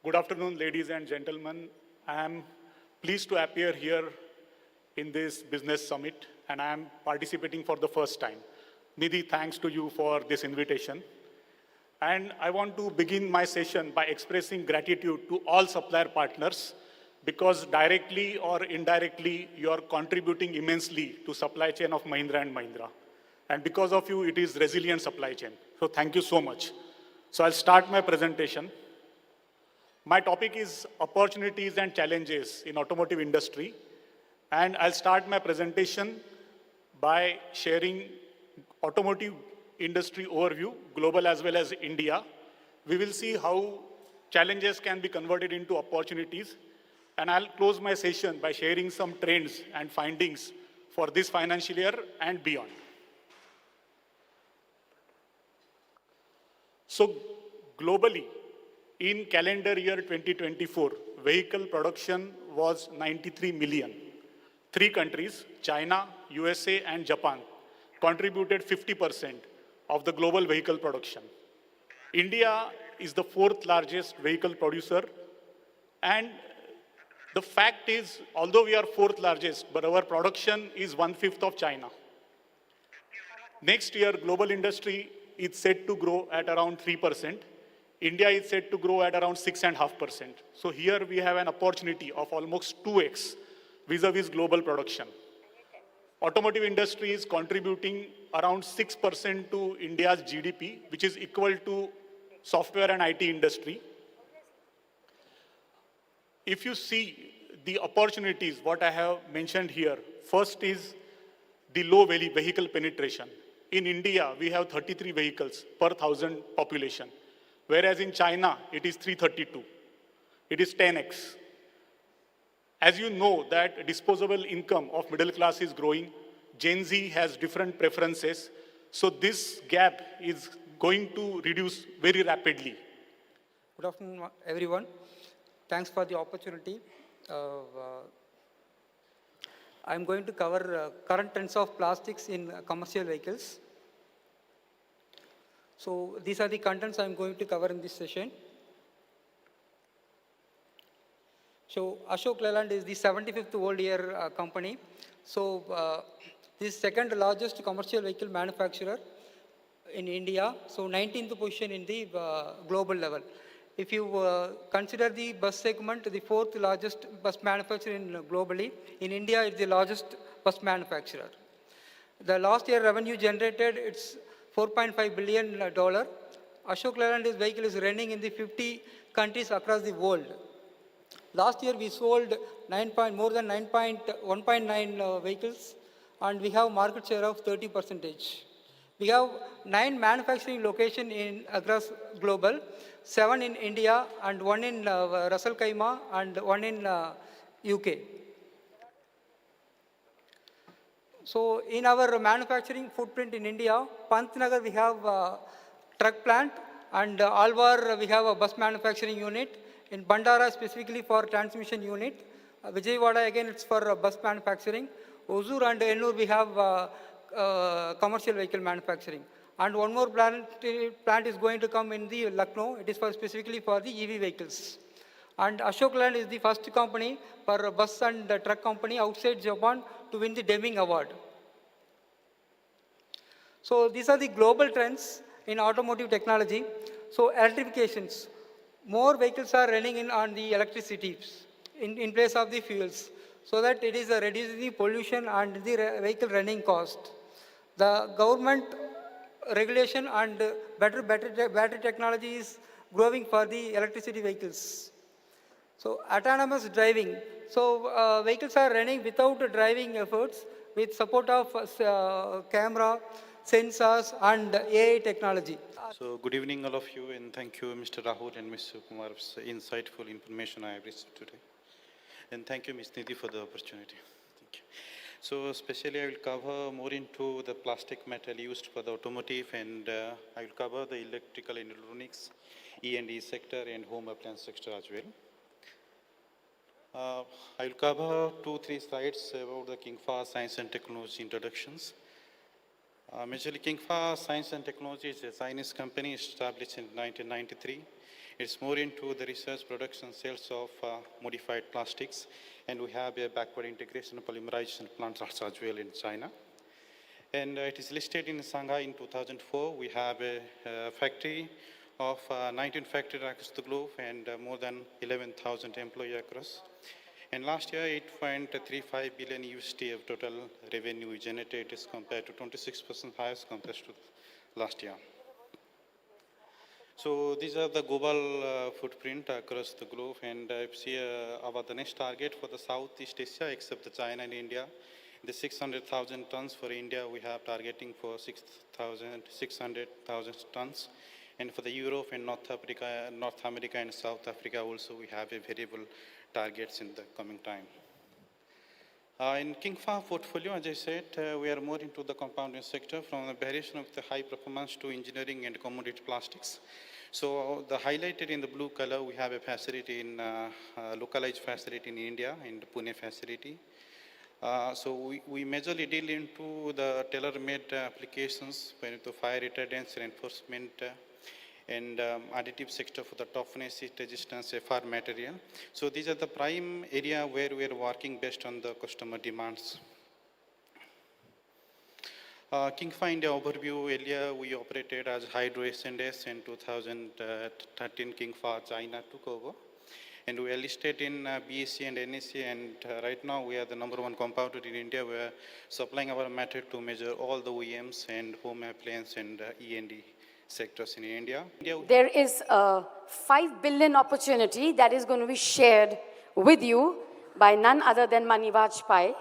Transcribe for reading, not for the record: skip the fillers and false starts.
Good afternoon, ladies and gentlemen. I am pleased to appear here in this business summit, and I am participating for the first time. Nidhi, thanks to you for this invitation. And I want to begin my session by expressing gratitude to all supplier partners because directly or indirectly, you are contributing immensely to supply chain of Mahindra and Mahindra. And because of you, it is resilient supply chain. So thank you so much. So I'll start my presentation. My topic is opportunities and challenges in automotive industry. And I'll start my presentation by sharing automotive industry overview, global as well as India. We will see how challenges can be converted into opportunities. And I'll close my session by sharing some trends and findings for this financial year and beyond. So globally, in calendar year 2024, vehicle production was 93 million. Three countries, China, USA, and Japan, contributed 50% of the global vehicle production. India is the fourth largest vehicle producer, and the fact is, although we are fourth largest, but our production is 1/5 of China. Next year, global industry is set to grow at around 3%. India is set to grow at around 6.5%. So here we have an opportunity of almost 2x vis-a-vis global production. Automotive industry is contributing around 6% to India's GDP, which is equal to software and IT industry. If you see the opportunities, what I have mentioned here, first is the low vehicle penetration. In India, we have 33 vehicles per 1,000 population, whereas in China, it is 332. It is 10x. As you know that disposable income of middle class is growing, Gen Z has different preferences, so this gap is going to reduce very rapidly. Good afternoon, everyone. Thanks for the opportunity. I'm going to cover current trends of plastics in commercial vehicles. So these are the contents I'm going to cover in this session. So Ashok Leyland is the 75th old year company. So this is second largest commercial vehicle manufacturer in India. So 19th position in the global level. If you consider the bus segment, the fourth largest bus manufacturer globally, in India it's the largest bus manufacturer. The last year revenue generated, it's $4.5 billion. Ashok Leyland's vehicle is running in the 50 countries across the world. Last year we sold more than 1.9 vehicles, and we have market share of 30%. We have 9 manufacturing locations across global, 7 in India and 1 in Ras Al Khaimah and 1 in UK. So in our manufacturing footprint in India, Pantnagar we have a truck plant, and Alwar we have a bus manufacturing unit. In Bandara specifically for transmission unit. Vijayawada again it's for bus manufacturing. Hosur and Ennur we have commercial vehicle manufacturing. And one more plant is going to come in the Lucknow. It is specifically for the EV vehicles. And Ashok Leyland is the first company for bus and truck company outside Japan to win the Deming Award. So these are the global trends in automotive technology. So electrifications. More vehicles are running on the electricity in place of the fuels, so that it is reducing the pollution and the vehicle running cost. The government regulation and better battery technology is growing for the electricity vehicles. So autonomous driving. So vehicles are running without driving efforts with support of camera, sensors and AI technology. So good evening all of you, and thank you Mr. Rahul and Mr. Kumar for insightful information I have received today. And thank you Ms. Nidhi for the opportunity. Thank you. So especially I will cover more into the plastic metal used for the automotive, and I will cover the electrical and electronics, E&E sector and home appliance sector as well. I will cover 2-3 slides about the Kingfa Science and Technology introductions. Majorly Kingfa Science and Technology is a Chinese company established in 1993. It's more into the research, production, sales of modified plastics, and we have a backward integration polymerization plants also as well in China. And it is listed in Shanghai in 2004. We have a factory of 19 factories across the globe and more than 11,000 employees across. And last year, 8.35 billion USD of total revenue we generated as compared to 26% higher as compared to last year. So these are the global footprint across the globe, and if you see about the next target for the Southeast Asia, except the China and India, the 600,000 tons for India, we have targeting for 600,000 tons. And for the Europe and North America and South Africa also, we have a variable targets in the coming time. In Kingfa portfolio, as I said, we are more into the compounding sector from the variation of the high performance to engineering and commodity plastics. So the highlighted in the blue color, we have a facility in localized facility in India, in the Pune facility. So we majorly deal into the tailor-made applications into fire retardants, reinforcement, and additive sector for the toughness, heat resistance, FR material. So these are the prime area where we are working based on the customer demands. Kingfa India overview earlier, we operated as Hydro S&S in 2013. Kingfa China took over. And we are listed in BSE and NSE, and right now we are the #1 compounder in India. We are supplying our material to measure all the OEMs and home appliance and E&D sectors in India. There is a 5 billion opportunity that is going to be shared with you by none other than Mani Vajpayee.